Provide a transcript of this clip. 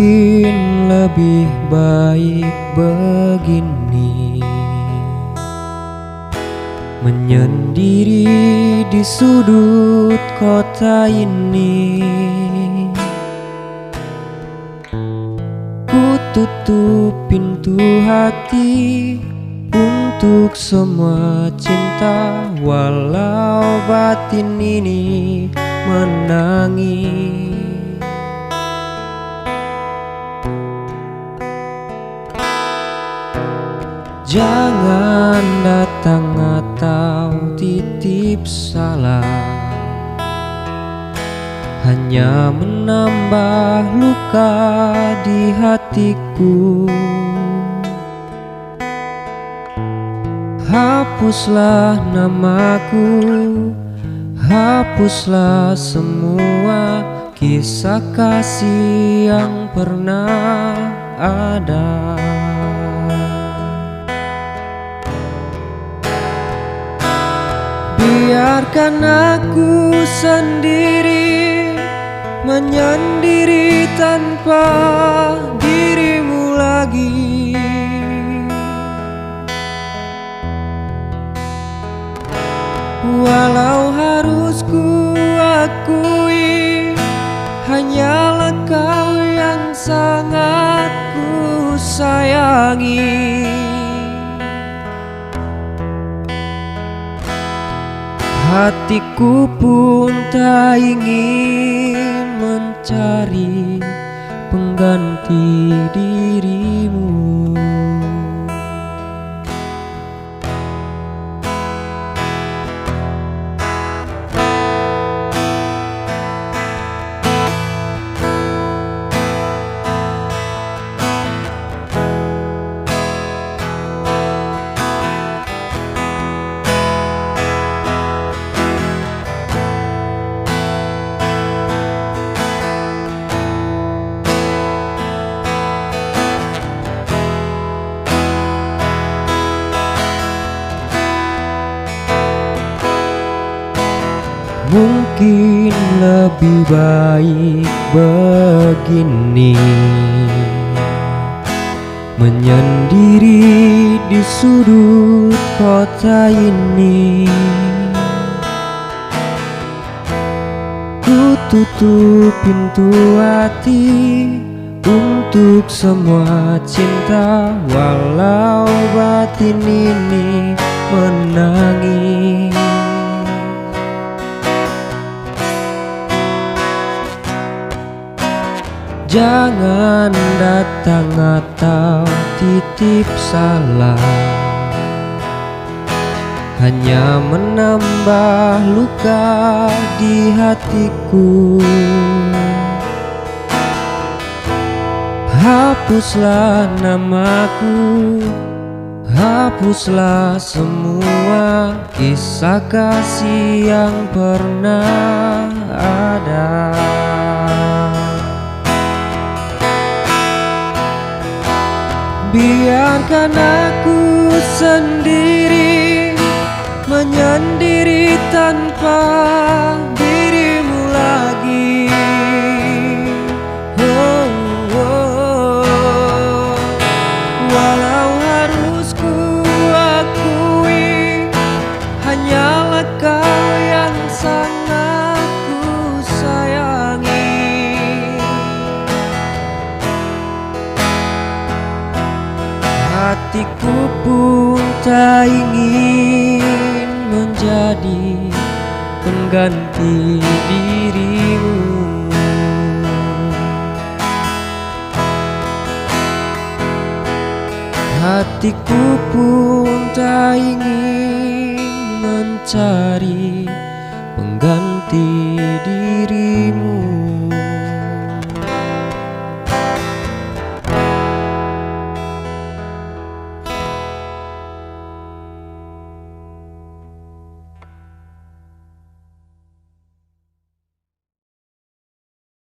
Mungkin lebih baik begini, menyendiri di sudut kota ini. Ku tutup pintu hati untuk semua cinta, walau batin ini menangis. Jangan datang atau titip salam, hanya menambah luka di hatiku. Hapuslah namaku, hapuslah semua kisah kasih yang pernah ada. Biarkan aku sendiri menyendiri tanpa dirimu lagi. Walau harus ku akui, hanyalah kau yang sangat ku sayangi. Hatiku pun tak ingin mencari pengganti dirimu. Mungkin lebih baik begini, menyendiri di sudut kota ini. Ku tutup pintu hati untuk semua cinta, walau batin ini menangis. Jangan datang atau titip salam, hanya menambah luka di hatiku. Hapuslah namaku, hapuslah semua kisah kasih yang pernah ada. Biarkan aku sendiri menyendiri tanpa dirimu lagi. Oh, oh. Walau harus ku akui, hanyalah kau yang sangat ku sayangi. Hatiku pun tak ingin menjadi pengganti dirimu. Hatiku pun tak ingin mencari pengganti dirimu.